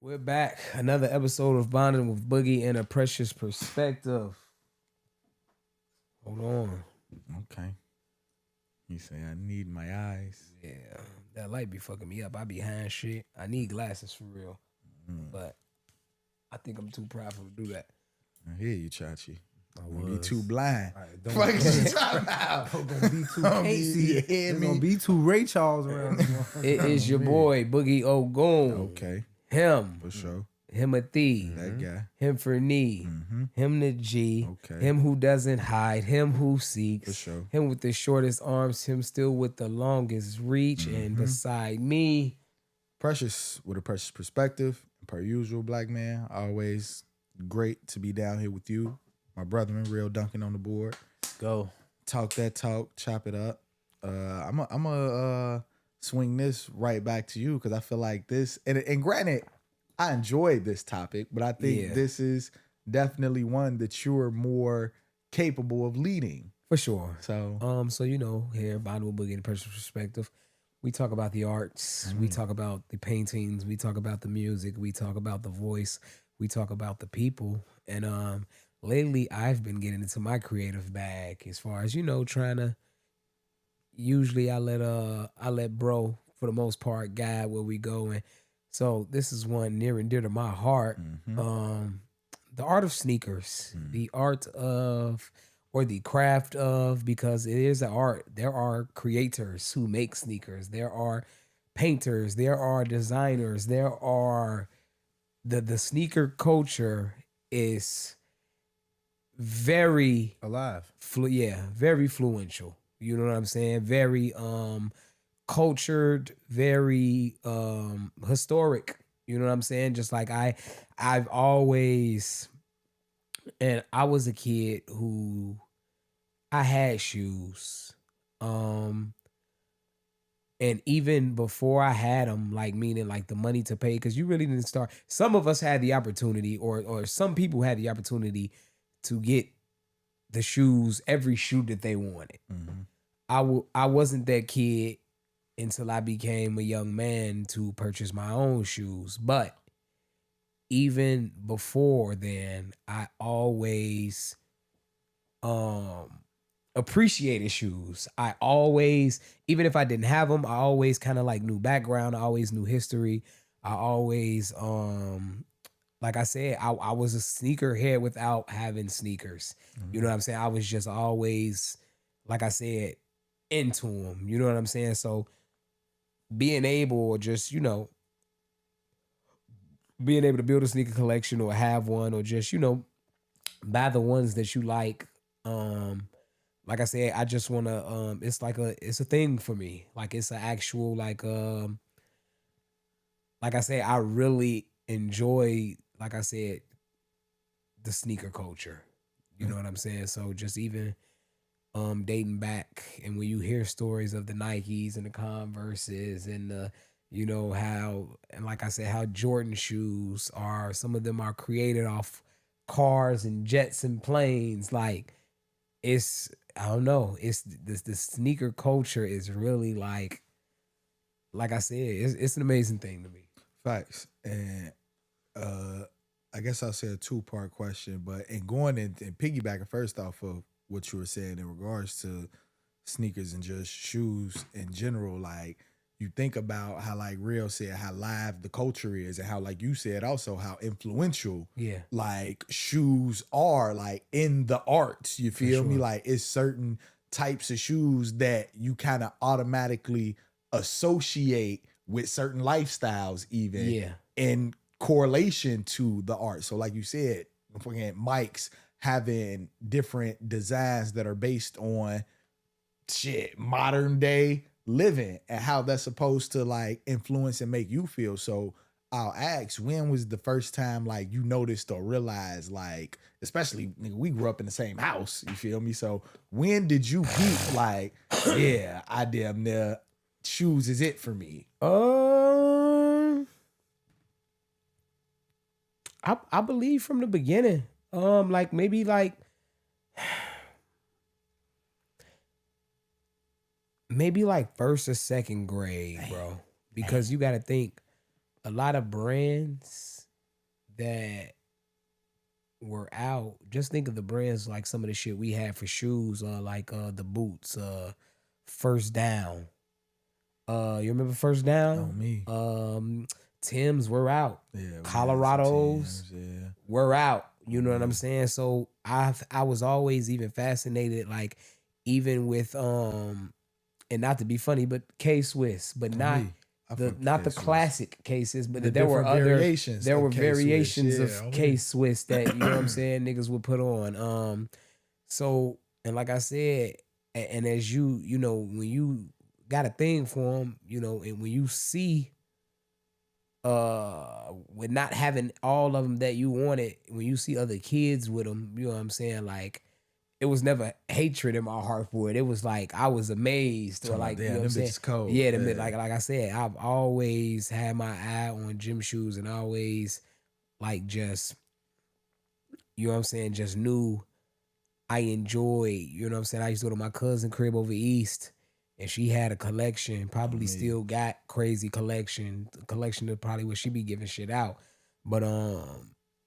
We're back. Another episode of Bonding with Boogie and a Precious Perspective. Hold on. Okay. You say I need my eyes. Yeah, that light be fucking me up. I be behind shit. I need glasses for real. But I think I'm too prideful to do that. I hear you, Chachi. I Don't be was. too blind. Right, Fuck is you talking about? Don't be too Don't be- Casey. you hear There's me? gonna be two Ray Charles around. It is your boy, Boogie Ogoon. Okay, Him. for sure. Himothy. That guy. Him for knee. Him the G. Okay. Him who doesn't hide. Him who seeks. For sure. Him with the shortest arms. Him still with the longest reach. And beside me, Precious with a precious perspective. Per usual, black man. Always great to be down here with you. My brethren, Real Duncan on the board. Go. Talk that talk, chop it up. I'm a swing this right back to you because I feel like this, and granted, I enjoyed this topic, but I think this is definitely one that you're more capable of leading. for sure. So, So here, Bond will Boogie in a personal perspective. We talk about the arts. We talk about the paintings. We talk about the music. We talk about the voice. We talk about the people. And lately, I've been getting into my creative bag as far as trying to. Usually, I let bro for the most part guide where we go, and so this is one near and dear to my heart. The art of sneakers, the art of or the craft of, because it is an art. There are creators who make sneakers. There are painters. There are designers. There are the sneaker culture is very Alive. very fluential. You know what I'm saying? Very cultured, very historic. You know what I'm saying? Just like I've always, and I was a kid who I had shoes. And even before I had them, like meaning like the money to pay, because you really didn't start. Some of us had the opportunity, or some people had the opportunity to get the shoes, every shoe that they wanted. I wasn't that kid until I became a young man to purchase my own shoes. But even before then, I always appreciated shoes. I always, even if I didn't have them, I always kind of like knew background. I always knew history. I always like I said, I was a sneakerhead without having sneakers. You know what I'm saying? I was just always, like I said, into them. You know what I'm saying? So being able, or just, being able to build a sneaker collection or have one, or just, buy the ones that you like. Like I said, I just want to, it's a thing for me. Like it's an actual, like I say, I really enjoy, like I said, the sneaker culture. You know what I'm saying? So just even dating back, and when you hear stories of the Nikes and the Converses and the, how, and like I said, how Jordan shoes are, some of them are created off cars and jets and planes. Like it's, I don't know, it's the sneaker culture is really like I said, it's an amazing thing to me. facts. And I guess I'll say a two-part question, but in going and piggybacking first off of what you were saying in regards to sneakers and just shoes in general, like you think about how, like Real said, how live the culture is, and how, like you said also, how influential like shoes are, like in the arts. You feel me? Like it's certain types of shoes that you kind of automatically associate with certain lifestyles, even in correlation to the art. So like you said, fucking Mike's having different designs that are based on shit, modern day living, and how that's supposed to like influence and make you feel. So I'll ask, when was the first time like you noticed or realized, like, especially nigga, we grew up in the same house, you feel me? So when did you peep like, yeah, I damn near shoes is it for me? I believe from the beginning. Like maybe like maybe like first or second grade, bro. Because you got to think, a lot of brands that were out. Just think of the brands like some of the shit we had for shoes, like the boots, First Down. You remember First Oh, Down? me. Tim's were out. Yeah, we had some Colorados Tims, yeah. were out. You know what I'm saying? So I was always even fascinated, like even with and not to be funny, but K Swiss, but not me. I the fuck with not the K-Swiss. classic cases, but The there were different other variations there of were K-Swiss, variations yeah, of I K mean. Swiss that you know what I'm saying niggas would put on. So and like I said, and as you know when you got a thing for them, you know, and when you see with not having all of them that you wanted, when you see other kids with them, you know what I'm saying, like it was never hatred in my heart for it. It was like I was amazed, or Talking about, like you damn, know what I'm them saying. bitches cold. Yeah, Yeah. like I said, I've always had my eye on gym shoes, and always like just you know what I'm saying, just knew I enjoyed. You know what I'm saying. I used to go to my cousin crib over east, and she had a collection. Probably me. still got crazy collection. The collection of probably what she be giving shit out, but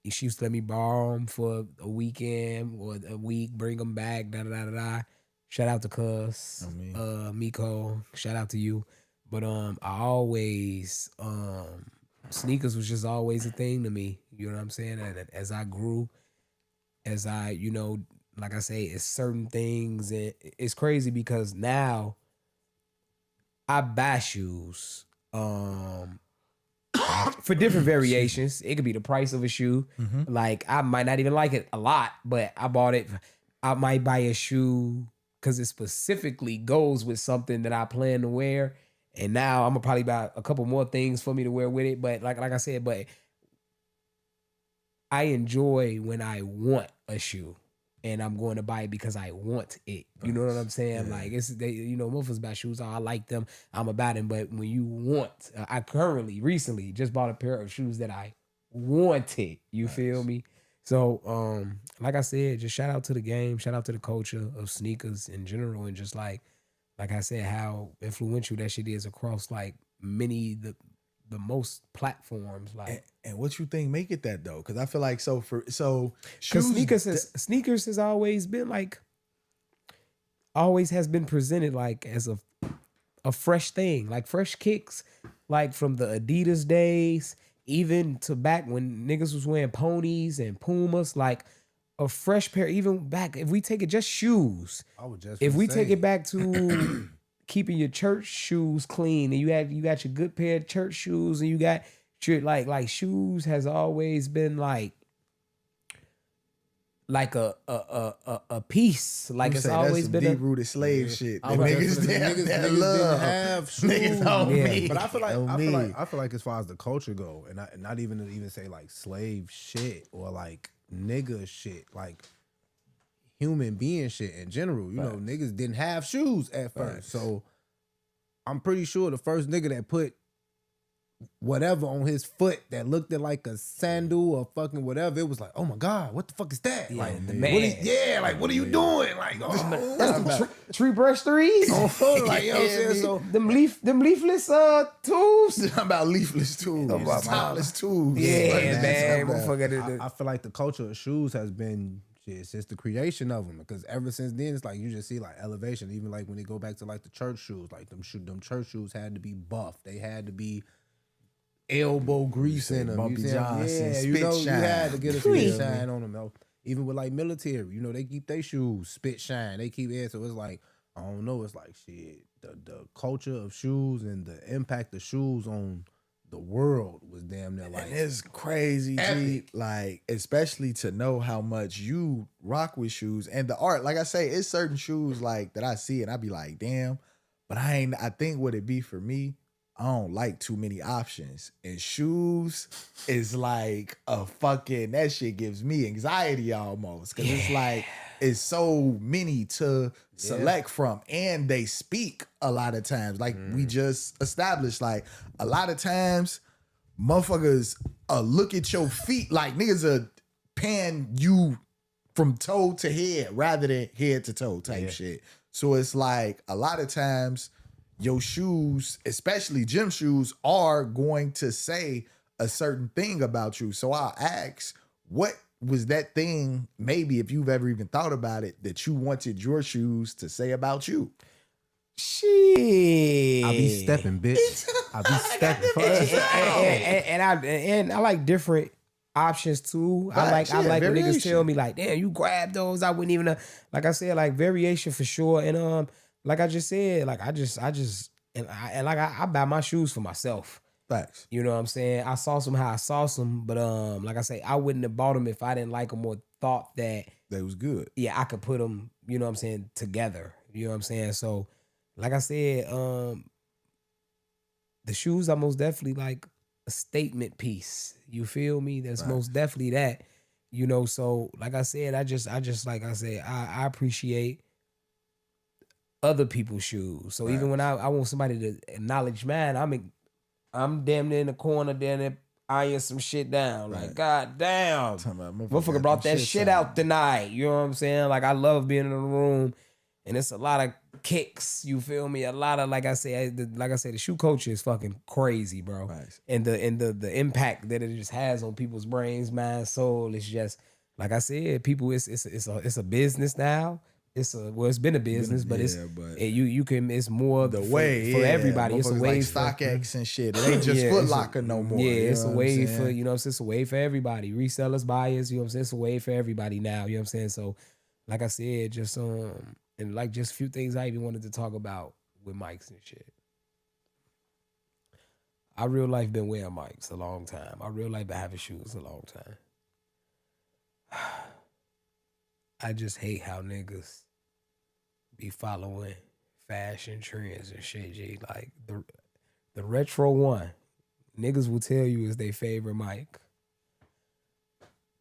she used to let me borrow them for a weekend or a week, bring them back, da da da da da. Shout out to Cuz, Oh, me. Miko. Shout out to you. But I always sneakers was just always a thing to me. You know what I'm saying? And as I grew, as I you know, like I say, it's certain things, and it's crazy because now I buy shoes. For different variations. It could be the price of a shoe. Like I might not even like it a lot, but I bought it. I might buy a shoe because it specifically goes with something that I plan to wear. And now I'm gonna probably buy a couple more things for me to wear with it. But like I said, but I enjoy when I want a shoe. And I'm going to buy it because I want it. You know what I'm saying? Like it's they, you know, most of us buy shoes. Oh, I like them. I'm about them. But when you want, I recently just bought a pair of shoes that I wanted. You feel me? So, like I said, just shout out to the game. Shout out to the culture of sneakers in general, and just like I said, how influential that shit is across like many the most platforms. Like And what you think make it that though? Because I feel like so because shoes. sneakers has always been like always has been presented like as a fresh thing, like fresh kicks, like from the Adidas days, even to back when niggas was wearing ponies and Pumas, like a fresh pair. Even back if we take it just shoes, I would just if we take say, it back to keeping your church shoes clean, and you got your good pair of church shoes, and you got your like shoes has always been like a piece. Like it's always been deep a rooted slave shit. I That would niggas definitely- didn't love. have shoes. Niggas on Yeah. me. But I feel like On I feel me. like I feel like as far as the culture go, and not even to even say like slave shit or like nigga shit, like human being shit in general. You know, niggas didn't have shoes at first, so I'm pretty sure the first nigga that put whatever on his foot that looked at like a sandal or fucking whatever, it was like, oh my god, what the fuck is that? Yeah, like the what man. like what are you doing? Like tree brush threes. like you know what I'm saying? So them leafless tools. I'm about leafless tools, topless tools. Yeah, Like, man, that's about- motherfucker. I feel like the culture of shoes has been shit since the creation of them, because ever since then it's like you just see like elevation. Even like when they go back to like the church shoes, like them church shoes had to be buff. They had to be elbow grease in them. Bumpy You see what I'm- Johnson, yeah, you spit know, you shine. had to get a Cream. spit shine on them. Though. Even with like military, you know, they keep their shoes spit shine. They keep it, so it's like I don't know. It's like shit. The culture of shoes and the impact of shoes on the world was damn near like And it's crazy, G. Epic. Like, especially to know how much you rock with shoes and the art. Like I say, it's certain shoes like that I see and I be like, damn. But I think what it be for me, I don't like too many options. And shoes is like a fucking, that shit gives me anxiety almost. Cause it's like, it's so many to select from. And they speak a lot of times. Like we just established, like a lot of times motherfuckers look at your feet like niggas are pan you from toe to head rather than head to toe type shit. So it's like a lot of times your shoes, especially gym shoes, are going to say a certain thing about you. So I'll ask, what was that thing, maybe if you've ever even thought about it, that you wanted your shoes to say about you? Shit. I be stepping, bitch. I be stepping. And I like different options too. I like when niggas variation. tell me like, damn, you grab those. I wouldn't even like I said, like variation for sure. And like I just said, like I just I buy my shoes for myself. Facts. You know what I'm saying? I saw some how I saw some, but like I say, I wouldn't have bought them if I didn't like them or thought that was good. yeah, I could put them, you know what I'm saying, together. You know what I'm saying? So, like I said, the shoes are most definitely like a statement piece. You feel me? That's Right. most definitely that. You know, so like I said, I just like I said, I appreciate other people's shoes. So even when I want somebody to acknowledge mine, I'm damn near in the corner, damn near eyeing some shit down. Like, god damn. Motherfucker brought that shit out tonight. You know what I'm saying? Like, I love being in the room. And it's a lot of kicks. You feel me? A lot of, like I say, the shoe culture is fucking crazy, bro. Nice. And the impact that it just has on people's brains, mind, soul. It's just, like I said, people. It's a business now. It's been a business, but you can. It's more the for, way for everybody. It's a way like for StockX and shit. It ain't just Foot Locker no more. Yeah, you it's know a what I'm way saying? for, you know what I'm saying? It's a way for everybody. Resellers, buyers, you know what I'm saying? It's a way for everybody now. You know what I'm saying? So, like I said, just and like just a few things I even wanted to talk about with mics and shit. I real life been wearing mics a long time. I real life been having shoes a long time. I just hate how niggas be following fashion trends and shit, G. Like the Retro One, niggas will tell you is their favorite mic.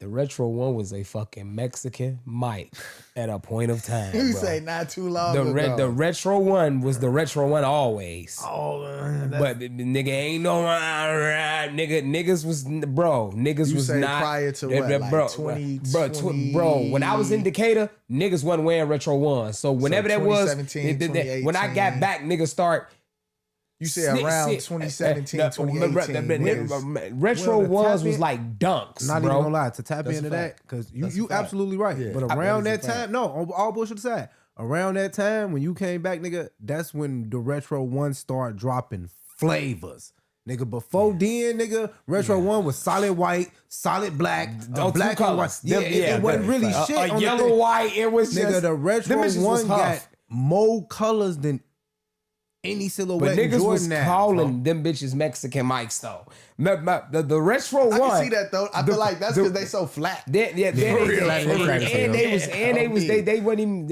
The Retro One was a fucking Mexican mic at a point of time. You bro. say not too long ago. The Retro One was the Retro One always. Oh, But nigga ain't no niggas was niggas You was say not prior to what, like 20, bro. When I was in Decatur, niggas wasn't wearing Retro One. So whenever that was, 2017, when I got back, niggas start. You say around 2017, 2018. Retro ones was like dunks, Not bro. even gonna lie, to tap That's into a that, fact. because That's a you fact. absolutely right. Yeah, But around that time, no, on all bullshit aside, around that time when you came back, nigga, that's when the Retro One started dropping flavors. Nigga, before then, nigga, Retro One was solid white, solid black, black and white. Yeah, it wasn't really shit. A on yellow the thing. white. It was Nigga, just the Retro them bitches was One got huff. more colors than any silhouette. But niggas Jordan was now, calling them bitches Mexican mics though. The Retro I One. can see that though. I feel like that's because they so flat. They wasn't even,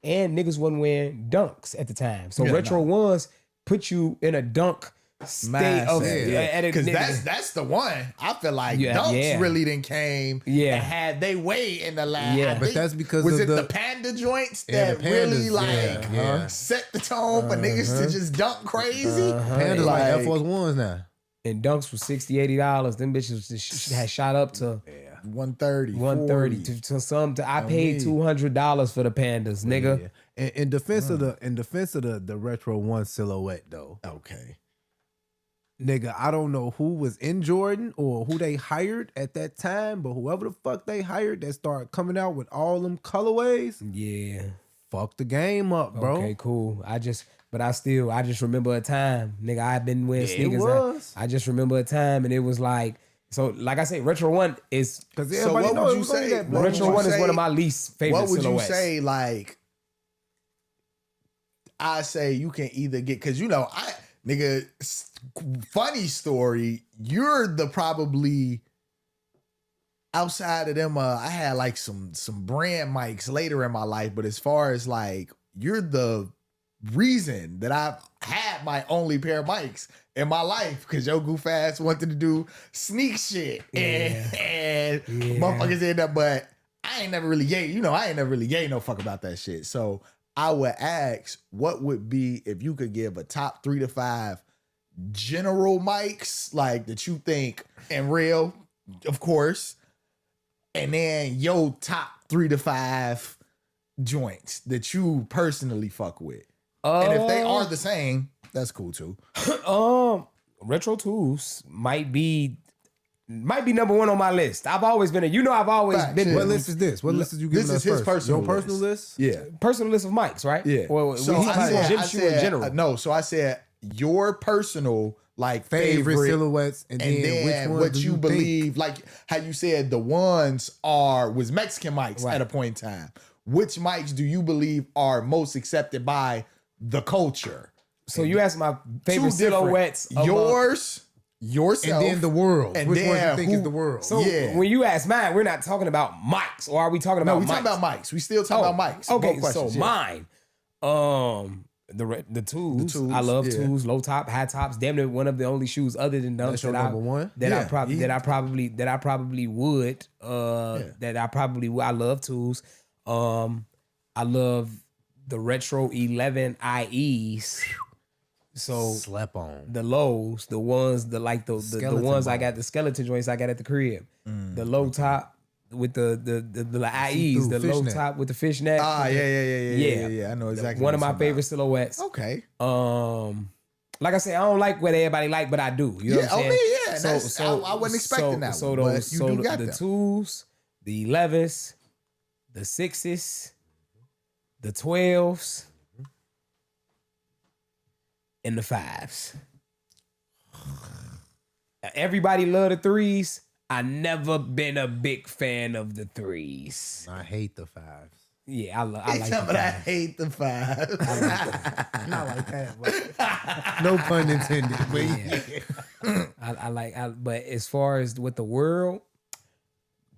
and niggas wasn't wearing dunks at the time. So Retro Ones put you in a dunk state of because that's the one. I feel like dunks really didn't came and had they way in the lab. Yeah, but that's because was of it the panda joints that the really pandas, like set the tone for niggas to just dunk crazy? Pandas like Air Force Ones now. And dunks was $60-$80. Them bitches had shot up to 130, 130 to some. I paid $200 for the pandas, nigga. Yeah. In defense of the Retro One silhouette though. Okay. Nigga, I don't know who was in Jordan or who they hired at that time, but whoever the fuck they hired that started coming out with all them colorways, fuck the game up, bro. Okay, cool. I just remember a time, nigga. I've been wearing sneakers. I just remember a time, and it was like, so like I say, Retro One is because so what would you say? Retro One is one of my least favorite. What would silhouettes. you say? Like, I say you can either get, because nigga, funny story. You're the probably outside of them. I had like some brand mics later in my life, but as far as like, you're the reason that I've had my only pair of mics in my life, because your goof ass wanted to do sneak shit and motherfuckers end up, but I ain't never really gave no fuck about that shit. So I would ask, what would be, if you could give a top 3 to 5 general mics like that you think, and real, of course, and then your top 3 to 5 joints that you personally fuck with. And if they are the same, that's cool too. Retro tools might be number one on my list. I've always been I've always Facts, been. yeah. What list is this? What list is you giving This us is his first? personal Your personal list? Yeah. Personal list of mics, right? Yeah. Or So we talking about gym shoe in general. no, so I said your personal like Favorite silhouettes, and then which ones what do you think? believe, like how you said the ones was Mexican mics Right. at a point in time. Which mics do you believe are most accepted by the culture? So you asked my favorite Two different. silhouettes. Yours, yourself, And then the world. and Which one then you think is who- the world? So Yeah. when you ask mine, we're not talking about mics, or are we talking No, about we mics? talking about mics. We still talking about mics. Okay, Both questions, so yeah. mine, the tools. tools, I love yeah. tools, low top, high tops. Damn near one of the only shoes other than Dunks That's your that number one? that Yeah, I probably he- that I probably would I love tools. I love the retro 11 IEs. So Slept on. the lows, the ones, the Skeleton ones I ball. got, the skeleton joints I got at the crib. The low top with the IEs, See-through the low fishnet. top with the fishnet. Yeah. I know exactly. One of what my you're favorite talking silhouettes. about. Okay. Like I say, I don't like what everybody like, but I do. You know what I'm saying? I wasn't expecting that So one, those, but you so do got the them. twos, the 11s, the 6s, the 12s, and the 5s. Everybody love the 3s. I never been a big fan of the 3s. I hate the fives. Yeah, I like But the I 5s. hate the five. Not like that, but no pun intended. But But as far as with the world,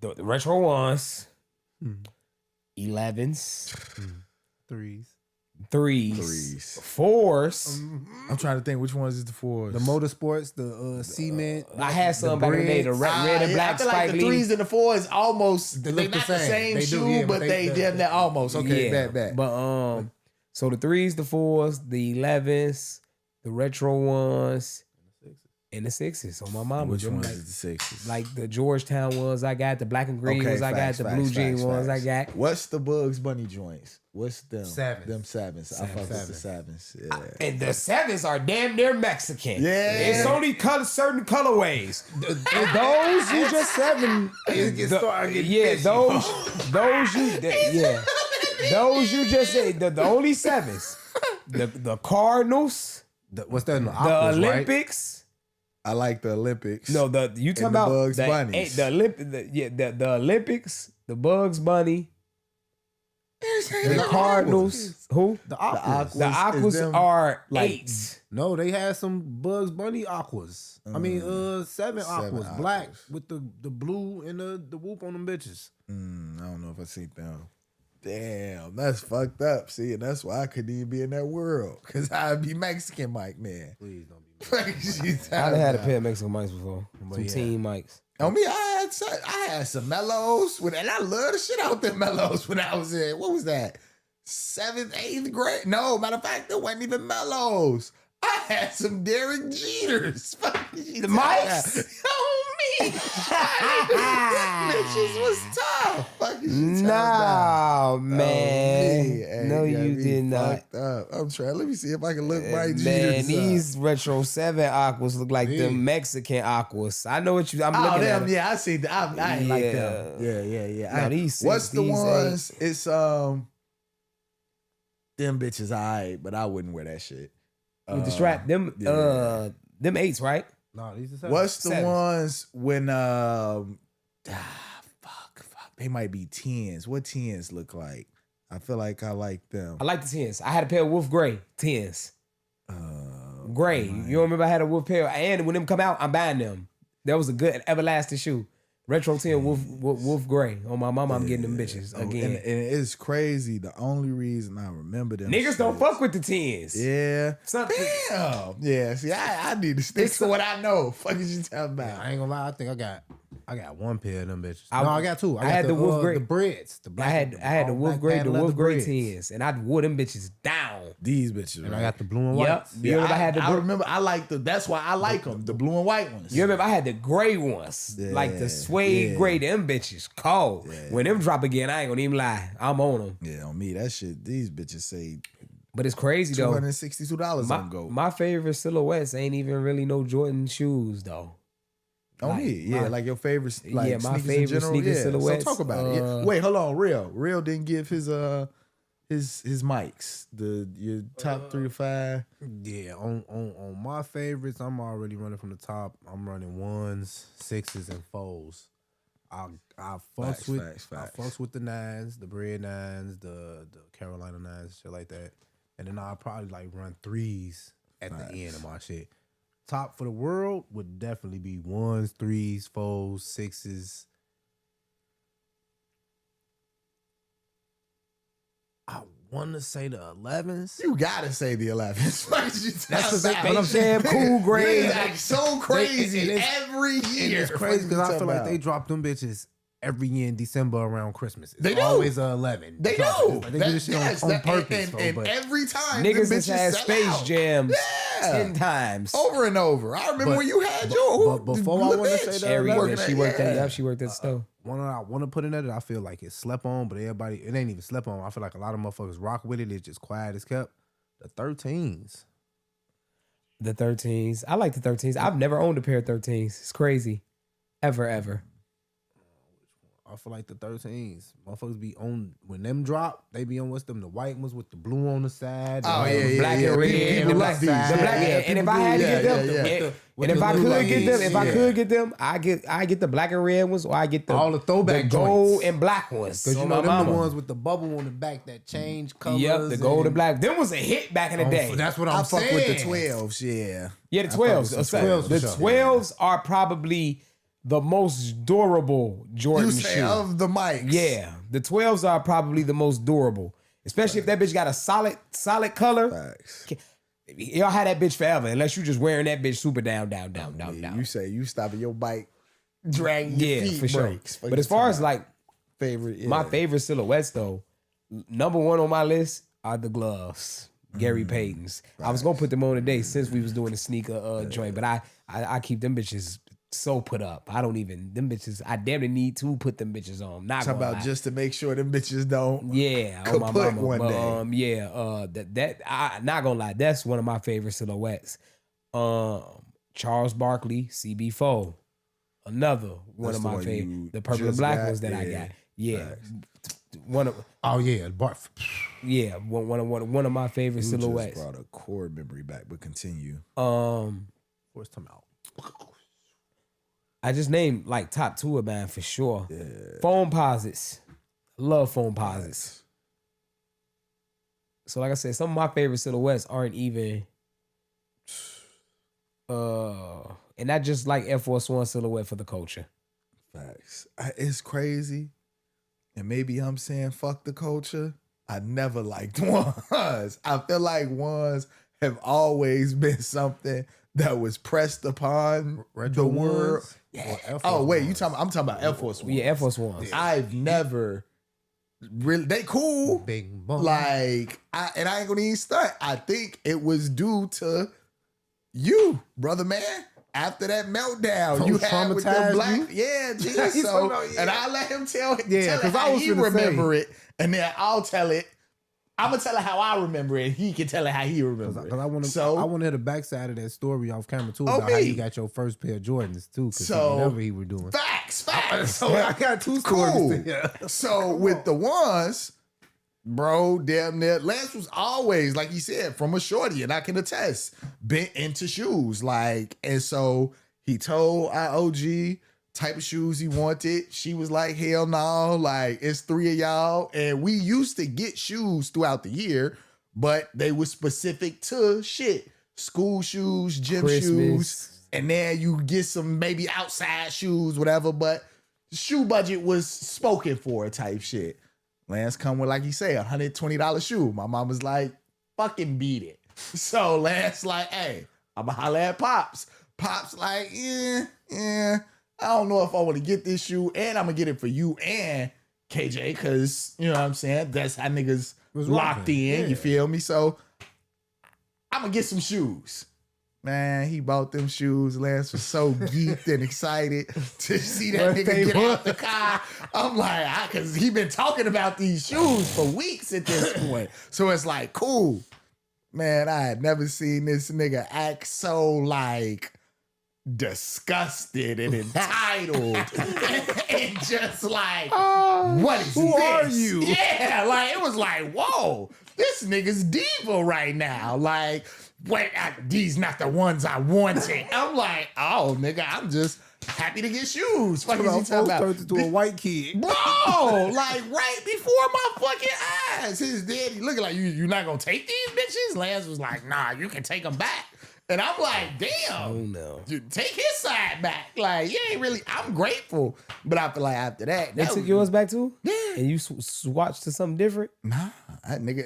the retro ones, 11s, threes. 3s, 4s. I'm trying to think which ones is the fours. The motorsports, the cement. I had some back in the day, the red and black I feel like Spike the Lee. threes and the fours almost They they look the not the same. same They do, shoe, yeah, but but they damn near almost. Okay, bad. But so the 3s, the 4s, the 11s, the retro ones, and the 6s. On my mama, Which them ones like, is the sixes? like the Georgetown ones I got, the black and green ones I got, the blue jean ones I got. What's the Bugs Bunny joints? What's them? Sevens. Them sevens. I fuck with the sevens. Yeah. And the 7s are damn near Mexican. Yeah. It's only certain colorways. Those you just 7. Those you just said the only 7s. The Cardinals, What's that? the Olympics. I like the Olympics. No, you talking And the about Bugs Bunnies. the Olympics, the Bugs Bunny, the Cardinals. Who? The aquas. The is Aquas them, are like, 8s. No, they had some Bugs Bunny aquas. I mean, 7 aquas. aquas. Black with the blue and the whoop on them bitches. I don't know if I see them. Damn, that's fucked up. See, and that's why I couldn't even be in that world. Cause I'd be Mexican Mike, man. Please don't be. I done had a pair of Mexican mics before. Some team mics. On me, I had some mellows, and I love the shit out them mellows when I was in, what was that? 7th, 8th grade? No, matter of fact, there wasn't even mellows. I had some Derek Jeters. The mics? On me. Bitches was tough. Fuck is you talking No, about? man. Hey, No, got you me did not. fucked up. I'm trying. Let me see if I can look my Man, Jeters these retro 7 aquas look like the Mexican aquas. I know what I'm up. Oh, looking them, at. yeah, I see that. I ain't like them. Yeah. Yeah. Now, these What's six, the these ones? It's them bitches alright, but I wouldn't wear that shit. With the strap, them 8s, right? No, these are 7. What's the sevens. ones when fuck, they might be 10s. What 10s look like? I feel like I like them. I like the 10s. I had a pair of Wolf Gray 10s. Gray. You remember I had a Wolf pair, and when them come out, I'm buying them. That was a good everlasting shoe. Retro 10 Wolf Gray. On my mama, I'm getting them bitches again. And it's crazy. The only reason I remember them Niggas don't shits- fuck with the 10s. Yeah. Something. Damn. Yeah. See, I need to stick to what I know. Fuck is you talking about? I ain't gonna lie. I think I got one pair of them bitches. I got 2. I had the Wolf Gray. The breads. The I black, had the all Wolf black Gray, patent leather breads. 10s, and I wore them bitches down. These bitches. And right? I got the blue and white. Yep. You remember I had the I remember. I like the. That's why I like them. The blue and white ones. You remember I had the gray ones, like the suede gray. Them bitches cold. When them drop again, I ain't gonna even lie. I'm on them. Yeah, on me that shit. These bitches say But it's crazy though. $262 on GOAT. My favorite silhouettes ain't even really no Jordan shoes though. On me, yeah, like your favorite, like yeah, my sneakers favorite in general. sneaker Yeah. silhouettes. So talk about it. Yeah. Wait, hold on, Real didn't give his mics. Your top 3 to 5. Yeah, on my favorites, I'm already running from the top. I'm running 1s, 6s, and 4s. I fucks with the 9s, the bread 9s, the Carolina 9s, shit like that. And then I'll probably like run 3s at the end of my shit. Top for the world would definitely be 1s, 3s, 4s, 6s. I want to say the 11s. You gotta say the 11s. That's the thing. But I'm saying cool grade. It's like so crazy every year. It's crazy because I feel like they drop them bitches every year in December around Christmas. It's They do. always a 11. They Drop do. it. Like, they do this shit on purpose. And every time Niggas them has bitches had sell Space out. Jams Yeah. 10 times. Over and over. I remember when you had your. but before I wanna say that, Everywhere. She worked at. at. She worked at the store. One I want to put in there that I feel like it's slept on, but everybody, it ain't even slept on. I feel like a lot of motherfuckers rock with it. It's just quiet as kept. The 13s. The 13s. I like the 13s. I've never owned a pair of 13s. It's crazy. Ever. I feel like the 13s. Motherfuckers be on, when them drop, they be on what's them, the white ones with the blue on the side. Oh, the yeah, black yeah. and red. People The love black these. side. The black, yeah. And if I had to get them, with and if the I blue could get them, legs, I get the black and red ones, or I get the all the throwback gold joints. and black ones. Because you On know my them mama. the ones with the bubble on the back that change colors. Yep, the gold and black. Them was a hit back in the day. That's what I I'm fuck saying. with the 12s, yeah. Yeah, the 12s. I fuck with The some 12s, 12s are probably the most durable Jordan You say shoe. of the mics. Yeah, the 12s are probably the most durable, especially if that bitch got a solid color. Facts. Y'all had that bitch forever, unless you just wearing that bitch super down. You say you stopping your bike, dragging your Yeah, feet for sure. breaks. But as far as like favorite, my favorite silhouettes though, number one on my list are the gloves. Gary Payton's. I was gonna put them on today since we was doing the sneaker joint, but I keep them bitches so put up. I don't even them bitches. I damn near need to put them bitches on. Not talk gonna about lie. just to make sure them bitches don't. Yeah, on my kaput mama. one But, day. that I not gonna lie. That's one of my favorite silhouettes. Charles Barkley CB4, another one That's of the my one favorite. you The purple and just black got? ones that I Yeah. got. Yeah, one of Oh yeah, Barf. yeah one of my favorite You silhouettes. just brought a core memory back, but continue. Where's time out? I just named like top 2 of mine for sure. Foam posits. Love foam posits. So like I said, some of my favorite silhouettes aren't even and not just like Air Force One silhouette for the culture. Facts. It's crazy. And maybe I'm saying fuck the culture. I never liked ones. I feel like ones have always been something that was pressed upon Retro the world. ones? Yeah. Or Air Oh Force wait, ones? I'm talking about Air Force Ones. Yeah, Air Force Ones. I've never really they cool. Big bump. Like I ain't gonna even stunt. I think it was due to you, brother man. After that meltdown you had with the traumatized black, you? yeah, G. He's So, talking about, yeah. and I let him tell Yeah, it 'cause I how was he finna remember it, and then I'll tell it. I'm gonna tell it how I remember it. He can tell it how he remember it. Because I want to, So I want to hear the backside of that story off camera too Oh, about how me. you got your first pair of Jordans too. Because So- whatever he were doing. facts. So I got 2 stories. Cool. to hear. So with the ones, bro, damn near Lance was always, like he said, from a shorty, and I can attest, bent into shoes. Like, and so he told our OG type of shoes he wanted. She was like, hell no, like it's 3 of y'all. And we used to get shoes throughout the year, but they were specific to shit. School shoes, gym Christmas. shoes, and then you get some maybe outside shoes, whatever, but the shoe budget was spoken for type shit. Lance come with, like you say, $120 shoe. My mom was like, fucking beat it. So Lance like, hey, I'ma holler at Pops. Pops like, yeah, I don't know if I want to get this shoe, and I'm gonna get it for you and KJ, because, you know what I'm saying? That's how niggas Was locked rocking. in, Yeah. you feel me? So I'm gonna get some shoes. Man, he bought them shoes. Lance was so geeked and excited to see that What nigga they get were. out the car. I'm like, because he been talking about these shoes for weeks at this point. So it's like, cool. Man, I had never seen this nigga act so like disgusted and entitled and just like, what is who this? are you? Yeah, like it was like, whoa, this nigga's diva right now. Like, wait, these not the ones I wanted. I'm like, oh, nigga, I'm just happy to get shoes. Fuck is you talking about? Turned into a white kid. Bro, like right before my fucking eyes. His daddy looking like, you're not gonna take these bitches? Lance was like, nah, you can take them back. And I'm like, damn. Oh no. Dude, take his side back. Like, you ain't really, I'm grateful. But I feel like after that. They took yours back too? Yeah. And you swatched to something different? Nah,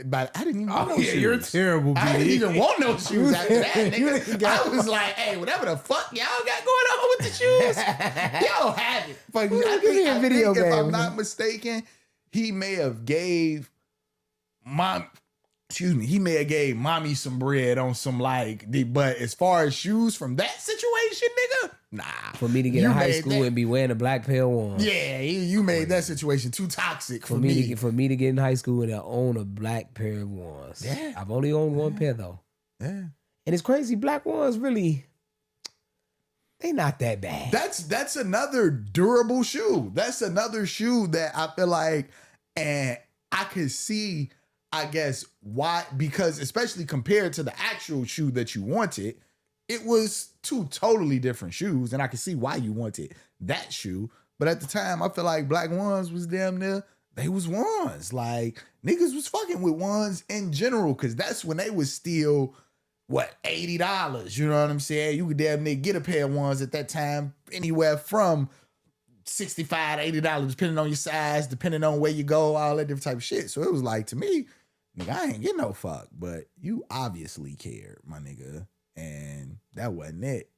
but I didn't even want no yeah, shoes. you're terrible, I didn't B. even want no shoes after that, nigga. I was like, hey, whatever the fuck y'all got going on with the shoes, y'all have it. Fuck, I give me a think, video if game. I'm not mistaken, he may have gave mommy some bread on some but as far as shoes from that situation, nigga, nah. For me to get in high school and be wearing a black pair of ones. Yeah, you made that situation too toxic for me. For me to get in high school and own a black pair of ones. Yeah. I've only owned one pair though. Yeah. And it's crazy, black ones really, they not that bad. That's another durable shoe. That's another shoe that I feel like, and I could see, I guess, why, because especially compared to the actual shoe that you wanted, it was two totally different shoes, and I could see why you wanted that shoe. But at the time, I feel like black ones was damn near, they was ones. Like, niggas was fucking with ones in general, because that's when they was still, what, $80. You know what I'm saying? You could damn near get a pair of ones at that time anywhere from $65 to $80, depending on your size, depending on where you go, all that different type of shit. So it was like, to me, nigga, I ain't get no fuck, but you obviously cared, my nigga. And that wasn't it.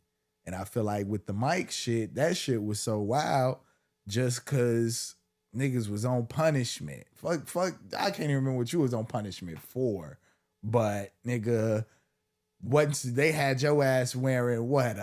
And I feel like with the mic shit, that shit was so wild just cause niggas was on punishment. Fuck, I can't even remember what you was on punishment for. But nigga, once they had your ass wearing what,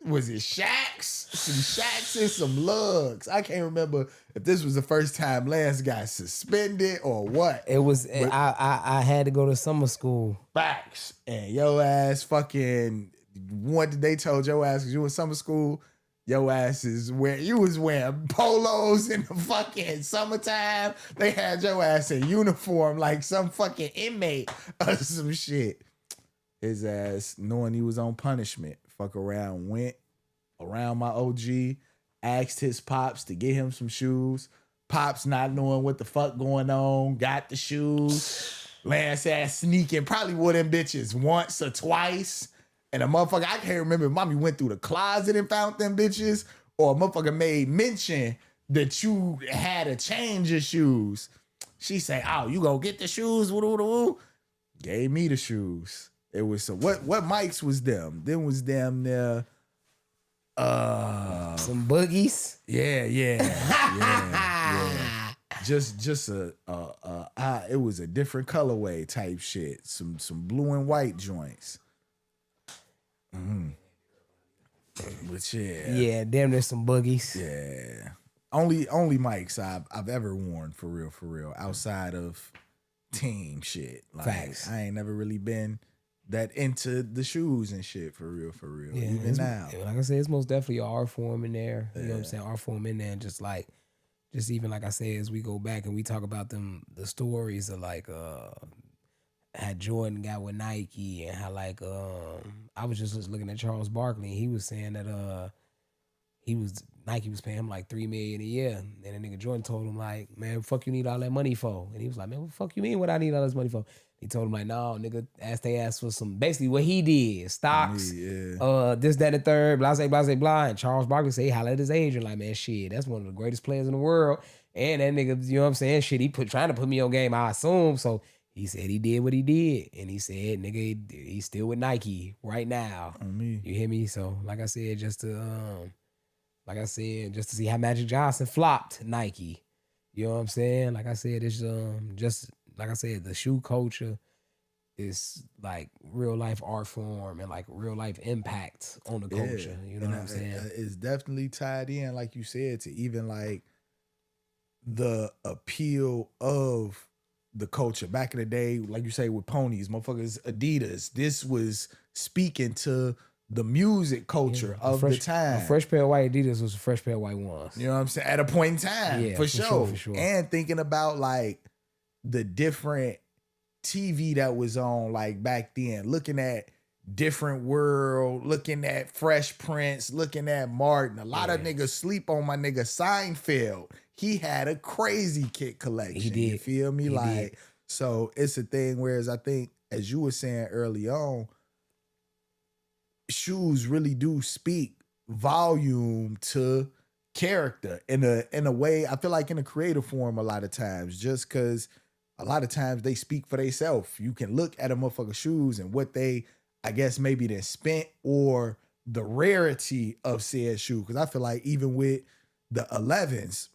was it Shacks? Some Shacks and some Lugs. I can't remember if this was the first time Lance got suspended or what. It was, I had to go to summer school. Facts. And your ass fucking, what did they told your ass, because you in summer school, your ass is you was wearing polos in the fucking summertime. They had your ass in uniform like some fucking inmate or some shit. His ass, knowing he was on punishment, fuck around, went around my OG, asked his pops to get him some shoes. Pops not knowing what the fuck going on, got the shoes. Lance ass sneaking, probably wore them bitches once or twice. And a motherfucker, I can't remember if mommy went through the closet and found them bitches, or a motherfucker made mention that you had to change your shoes. She say, oh, you go get the shoes? Woo-doo-doo-doo. Gave me the shoes. It was so what mics was them? Them was damn near Some boogies. yeah. Just it was a different colorway type shit. Some blue and white joints. But Yeah, damn, there's some boogies. yeah. Only mics I've ever worn for real outside of team shit. Like, Facts. I ain't never really been that into the shoes and shit for real. Yeah, Even now. Like I said, it's most definitely an art form in there. You know what I'm saying? Art form in there, and just even like I said, as we go back and we talk about the stories of like how Jordan got with Nike and how like I was just looking at Charles Barkley and he was saying that Nike was paying him like $3 million a year, and the nigga Jordan told him like, man, fuck you need all that money for? And he was like, man, what the fuck you mean what I need all this money for? He told him like, no, nigga, they asked for some, basically what he did, stocks, this, that, and the third, blah, blah, blah. And Charles Barkley say he hollered at his agent like, man, shit, that's one of the greatest players in the world. And that nigga, you know what I'm saying? Shit, he trying to put me on game, I assume. So he said he did what he did. And he said, nigga, he's still with Nike right now. You hear me? So like I said, just to see how Magic Johnson flopped Nike. You know what I'm saying? Like I said, it's just like I said, the shoe culture is like real life art form and like real life impact on the culture. You know what I'm saying? It's definitely tied in, like you said, to even like the appeal of the culture. Back in the day, like you say, with ponies, motherfuckers, Adidas, this was speaking to the music culture of the time. A fresh pair of white Adidas was a fresh pair of white ones. You know what I'm saying? At a point in time, Yeah, for sure. for sure. And thinking about like the different TV that was on like back then, looking at Different World, looking at Fresh Prince, looking at Martin. A lot of niggas sleep on my nigga Seinfeld. He had a crazy kit collection. He did. You feel me? He like, did. so it's a thing. Whereas I think, as you were saying early on, shoes really do speak volume to character in a way. I feel like in a creative form a lot of times, just because a lot of times they speak for themselves. You can look at a motherfucker's shoes and what they, I guess, maybe they spent, or the rarity of said shoe. Because I feel like even with the 11s,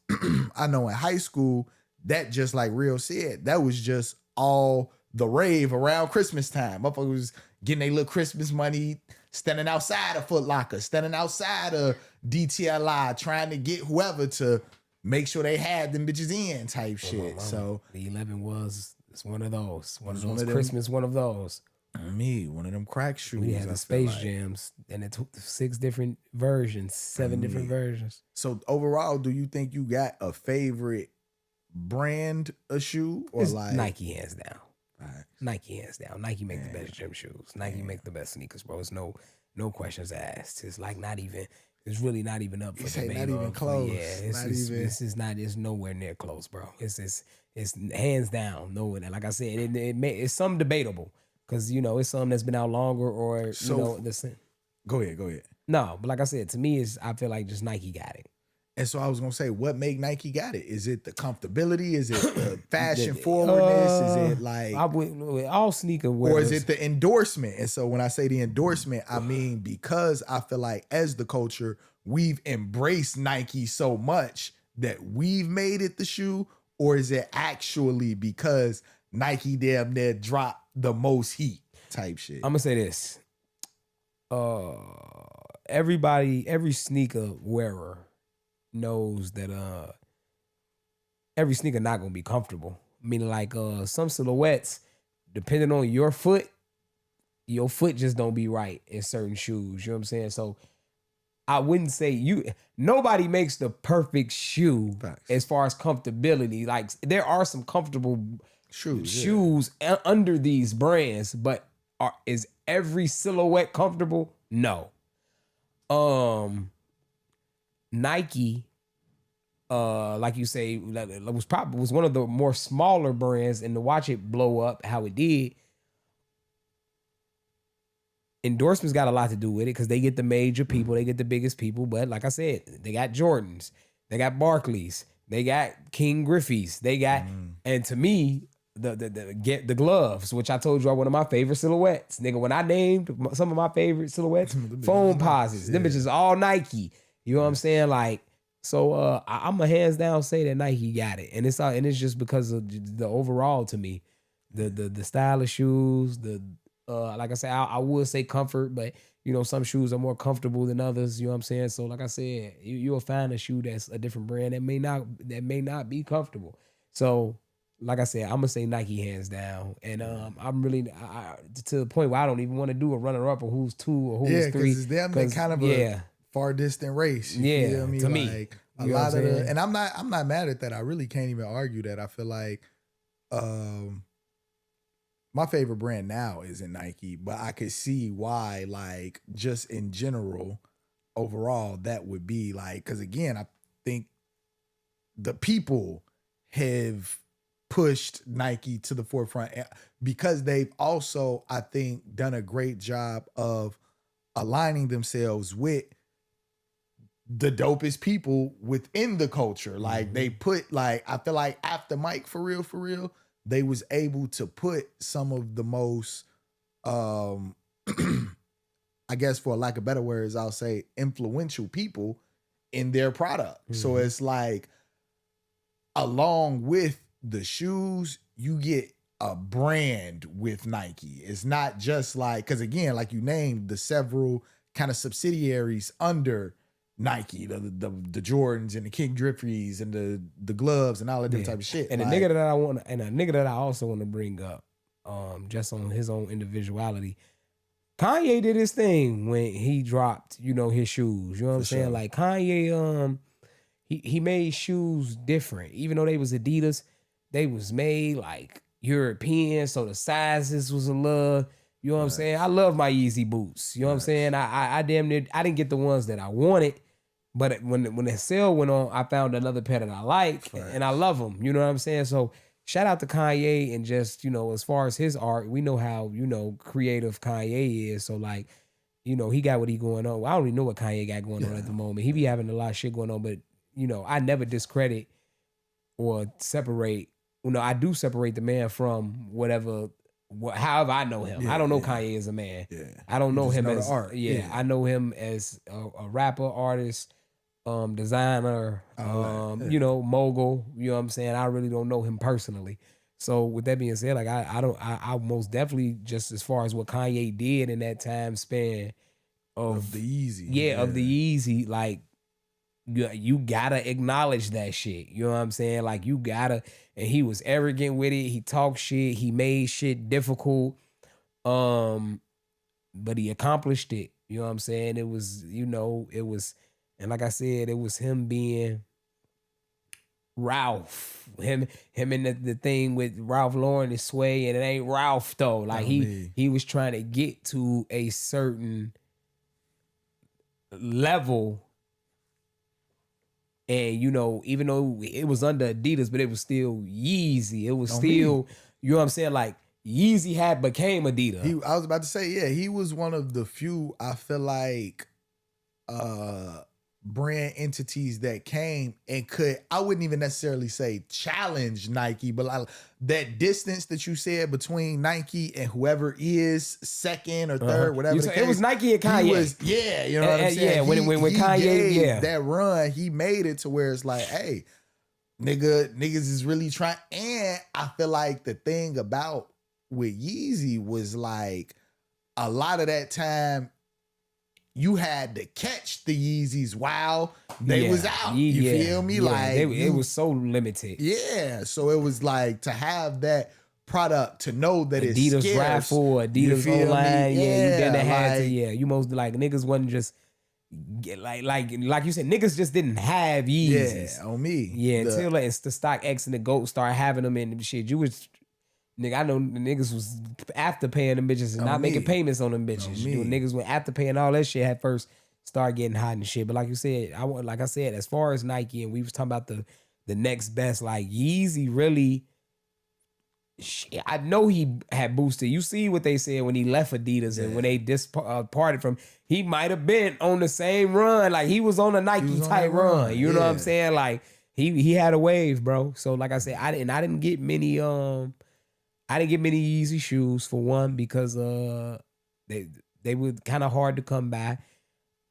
I know in high school, that just like Real said, that was just all the rave around Christmas time. Motherfuckers was getting their little Christmas money, standing outside of Foot Locker, standing outside of DTLI, trying to get whoever to make sure they had them bitches in type shit. So the 11 it's one of those. One of one those of them- Christmas, one of those. one of them crack shoes. We had I the feel Space like. Jams, and it took 6 different versions, 7 different versions. So overall, do you think you got a favorite brand of shoe, or It's like Nike hands down. Alright. Nike hands down. Nike make the best gym shoes. Nike make the best sneakers, bro. It's no questions asked. It's like not even. It's really not even up for You say debate. not even close. Yeah, Not even- This is not. It's nowhere near close, bro. It's hands down. Nowhere. Like I said, it's some debatable because it's some that's been out longer, or So- the same. Go ahead. No, but like I said, to me, I feel like just Nike got it. And so I was gonna say, what make Nike got it? Is it the comfortability? Is it the fashion forwardness? Is it like, I would with all sneaker or wearers. is it the endorsement? And so when I say the endorsement, I mean because I feel like as the culture, we've embraced Nike so much that we've made it the shoe, or is it actually because Nike damn near dropped the most heat type shit? I'm gonna say this. Every sneaker wearer knows that every sneaker not gonna be comfortable. Meaning like some silhouettes, depending on your foot just don't be right in certain shoes. You know what I'm saying? So I wouldn't say nobody makes the perfect shoe Facts. as far as comfortability. Like there are some comfortable shoes under these brands, but is every silhouette comfortable? No. Nike, like you say, was one of the more smaller brands, and to watch it blow up how it did, endorsements got a lot to do with it because they get the major people, they get the biggest people. But like I said, they got Jordans, they got Barclays, they got King Griffey's, they got, and to me, the gloves, which I told you are one of my favorite silhouettes. Nigga, when I named some of my favorite silhouettes, foam posits, them bitches all Nike. You know what I'm saying? Like, so I'm a hands down say that Nike got it, and it's just because of the overall to me, the style of shoes, like I said, I would say comfort, but some shoes are more comfortable than others. You know what I'm saying? So like I said, you'll find a shoe that's a different brand that may not be comfortable. So like I said, I'm gonna say Nike hands down, and I'm really to the point where I don't even want to do a runner up or who's 2 or who's 3. because it's damn near kind of a far distant race. You feel me? To me, like a you know lot what of I'm the, saying? and I'm not mad at that. I really can't even argue that. I feel like my favorite brand now isn't Nike, but I could see why, like, just in general, overall, that would be like, because again, I think the people have pushed Nike to the forefront because they've also, I think, done a great job of aligning themselves with the dopest people within the culture. Like they put, like, I feel like after Mike, for real, they was able to put some of the most, I guess for lack of better words, I'll say influential people in their product. So it's like, along with the shoes, you get a brand with Nike. It's not just like, because again, like you named the several kind of subsidiaries under Nike, the Jordans and the King Drippies and the gloves and all that different type of shit. And like, a nigga that I also want to bring up, just on his own individuality. Kanye did his thing when he dropped, his shoes. You know what I'm saying? sure. Like Kanye, he made shoes different. Even though they was Adidas, they was made like European, so the sizes was a little. You know what I'm saying? I love my Yeezy boots. You know what I'm saying? I damn near I didn't get the ones that I wanted. But when the sale went on, I found another pair that I like, and I love them. You know what I'm saying? So shout out to Kanye, and just, as far as his art, we know how, creative Kanye is. So like, he got what he going on. I don't even know what Kanye got going on at the moment. He be having a lot of shit going on, but I never discredit or separate. I do separate the man from whatever. However I know him. I don't know Kanye as a man. Yeah. I don't know him know the as art. I know him as a rapper, artist, designer, mogul. You know what I'm saying? I really don't know him personally. So with that being said, like I most definitely, just as far as what Kanye did in that time span of the Yeezy. of the Yeezy, like you gotta acknowledge that shit. You know what I'm saying? Like you gotta, and he was arrogant with it. He talked shit. He made shit difficult. But he accomplished it. You know what I'm saying? It was, and like I said, it was him being Ralph. Him and the thing with Ralph Lauren and Sway, and it ain't Ralph though. Like he was trying to get to a certain level. And, even though it was under Adidas, but it was still Yeezy. It was still, you know what I'm saying? Like, Yeezy had became Adidas. I was about to say, yeah, he was one of the few, I feel like, brand entities that came and could, I wouldn't even necessarily say challenge Nike, but like that distance that you said between Nike and whoever is second or third, whatever the case, it was Nike and Kanye. You know what I'm saying? Yeah, when Kanye, that run, he made it to where it's like, hey, niggas is really trying. And I feel like the thing about with Yeezy was like a lot of that time you had to catch the Yeezys while they was out. You feel me? Like it was so limited. Yeah. So it was like to have that product, to know that Adidas it's scarce. Raffle, Adidas online. Yeah, you didn't have to. Yeah, you most like niggas wasn't just like you said, niggas just didn't have Yeezys. Yeah, on me. Yeah, until the Stock X and the GOAT started having them and shit. You was. Nigga, I know the niggas was after paying them bitches and not making payments on them bitches. Niggas went after paying all that shit at first, start getting hot and shit. But like you said, like I said, as far as Nike, and we was talking about the next best, like Yeezy really, I know he had boosted. You see what they said when he left Adidas and when they parted from, he might have been on the same run. Like he was on a Nike type run. You know what I'm saying? Like he had a wave, bro. So like I said, I didn't get many Yeezy shoes for one because they were kind of hard to come by.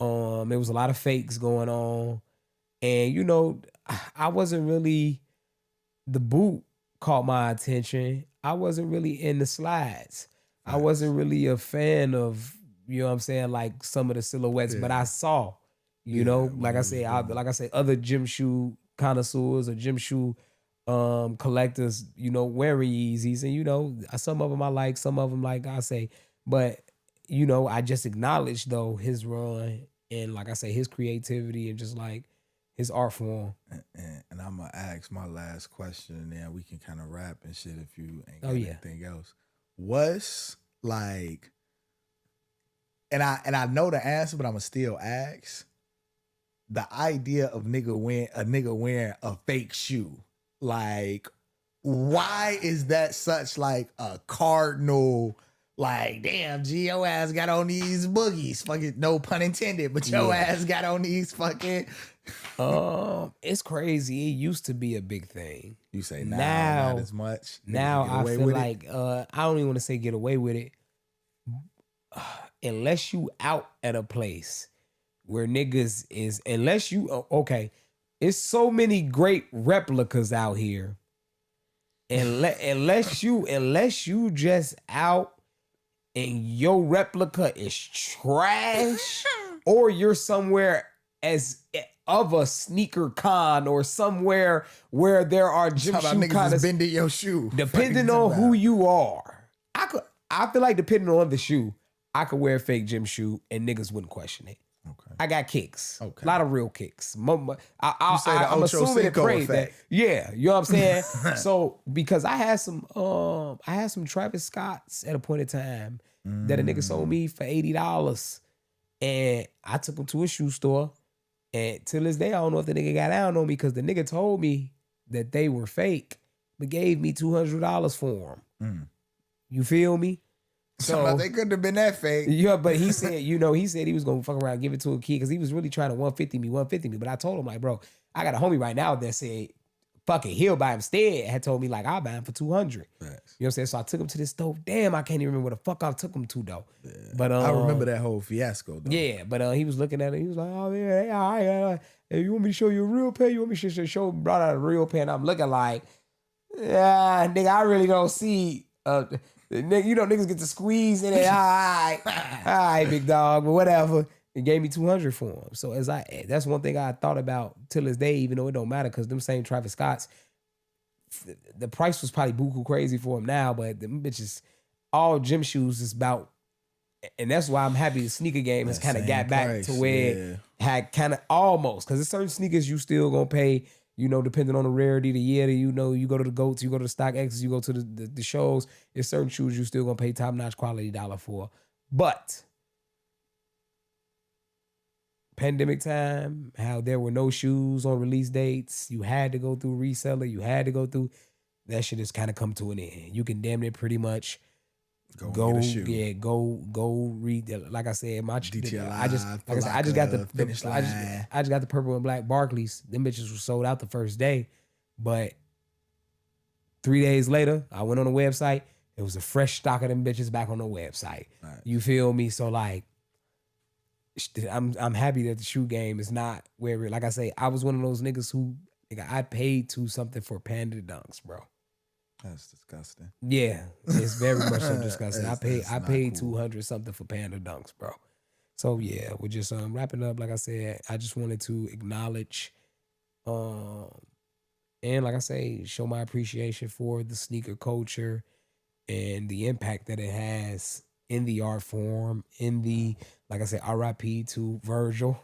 There was a lot of fakes going on, and I wasn't really, the boot caught my attention. I wasn't really in the slides. I wasn't really a fan of, you know what I'm saying, like some of the silhouettes, but I saw, like I say, other gym shoe connoisseurs or gym shoe collectors, wearing Yeezys, and some of them I like, some of them like I say, but I just acknowledge though his run and like I say his creativity and just like his art form. And I'm gonna ask my last question, and then we can kind of wrap and shit if you ain't got anything else. What's like, and I know the answer, but I'ma still ask. The idea of a nigga wearing a fake shoe. Like, why is that such like a cardinal? Like, damn, G, your ass got on these boogies. Fucking, no pun intended, but your ass got on these fucking. It's crazy. It used to be a big thing. You say now not as much. Now I feel like I don't even want to say get away with it. Unless you out at a place where niggas is, unless you okay. It's so many great replicas out here. Unless you just out and your replica is trash, or you're somewhere as of a sneaker con or somewhere where there are gym How about shoe niggas kind is of bending your shoe? depending on who you are. I feel like depending on the shoe, I could wear a fake gym shoe and niggas wouldn't question it. Okay. I got kicks. Okay. A lot of real kicks. I'm Ocho assuming it Cinco prayed that. effect. Yeah, you know what I'm saying? So because I had some Travis Scotts at a point in time that a nigga sold me for $80. And I took him to a shoe store. And till this day, I don't know if the nigga got down on me because the nigga told me that they were fake, but gave me $200 for them. You feel me? So they couldn't have been that fake. Yeah, but he said, he said he was gonna fuck around and give it to a kid because he was really trying to 150 me. But I told him, like, bro, I got a homie right now that said, fuck it, he'll buy him instead. Had told me, like, I'll buy him for 200. Yes. You know what I'm saying? So I took him to this store. Damn, I can't even remember where the fuck I took him to, though. Yeah. But I remember that whole fiasco, though. Yeah, but he was looking at it. He was like, oh, yeah, hey, all right. Hey, you want me to show you a real pair? You want me to show brought out a real pair? And I'm looking like, yeah, nigga, I really don't see niggas get to squeeze in it. All right, big dog, but whatever. And gave me 200 for him. So that's one thing I thought about till this day, even though it don't matter, because them same Travis Scotts, the price was probably buku crazy for him now, but them bitches, all gym shoes is about, and that's why I'm happy the sneaker game has kind of got back to where it had kind of almost, because there's certain sneakers you still gonna pay, depending on the rarity, the year that you go to the GOATs, you go to the Stock X's, you go to the shows, there's certain shoes you still gonna pay top-notch quality dollar for. But pandemic time, how there were no shoes on release dates, you had to go through reseller, you had to go through, that shit has kind of come to an end. You can damn near pretty much go read. Like I said, my DTLI, I just got the Finish Line. I just got the purple and black Barclays. Them bitches were sold out the first day, but 3 days later, I went on the website. It was a fresh stock of them bitches back on the website. Right. You feel me? So like, I'm happy that the shoe game is not where, like I say, I was one of those niggas who I paid to something for Panda Dunks, bro. That's disgusting. Yeah, it's very much so disgusting. I paid cool. 200 something for Panda Dunks, bro. So yeah, we're just wrapping up. Like I said, I just wanted to acknowledge, and like I say, show my appreciation for the sneaker culture and the impact that it has in the art form. Like I said, RIP to Virgil.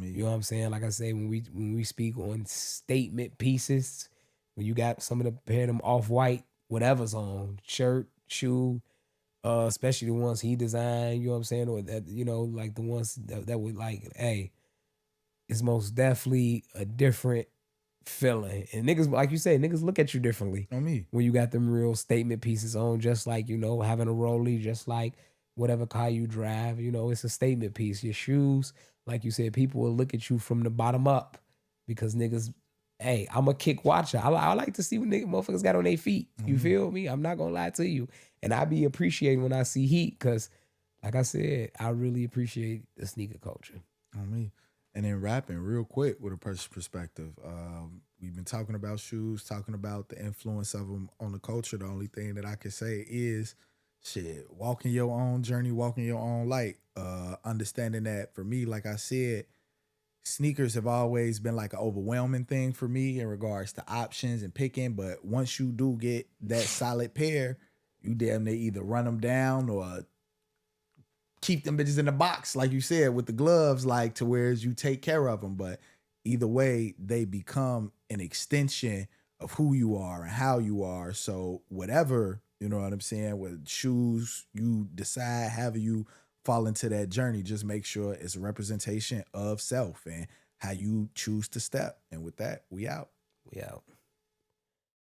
You know what I'm saying? Like I say, when we speak on statement pieces, when you got some of the pair of them off-white, whatever's on, shirt, shoe, especially the ones he designed, you know what I'm saying? Or that, like the ones that would like, hey, it's most definitely a different feeling. And niggas, like you say, niggas look at you differently. On me. When you got them real statement pieces on, just like, having a rollie, just like whatever car you drive, it's a statement piece. Your shoes, like you said, people will look at you from the bottom up because niggas, hey, I'm a kick watcher. I like to see what motherfuckers got on their feet. You feel me? I'm not gonna lie to you. And I be appreciating when I see heat because, like I said, I really appreciate the sneaker culture. On me. And then rapping real quick with a person's perspective. We've been talking about shoes, talking about the influence of them on the culture. The only thing that I can say is, walking your own journey, walking your own light. Understanding that for me, like I said, sneakers have always been like an overwhelming thing for me in regards to options and picking. But once you do get that solid pair, you damn near either run them down or keep them bitches in the box, like you said, with the gloves, like to where you take care of them. But either way, they become an extension of who you are and how you are. So whatever, you know what I'm saying, with shoes, you decide, however you fall into that journey, just make sure it's a representation of self and how you choose to step. And with that, we out. We out.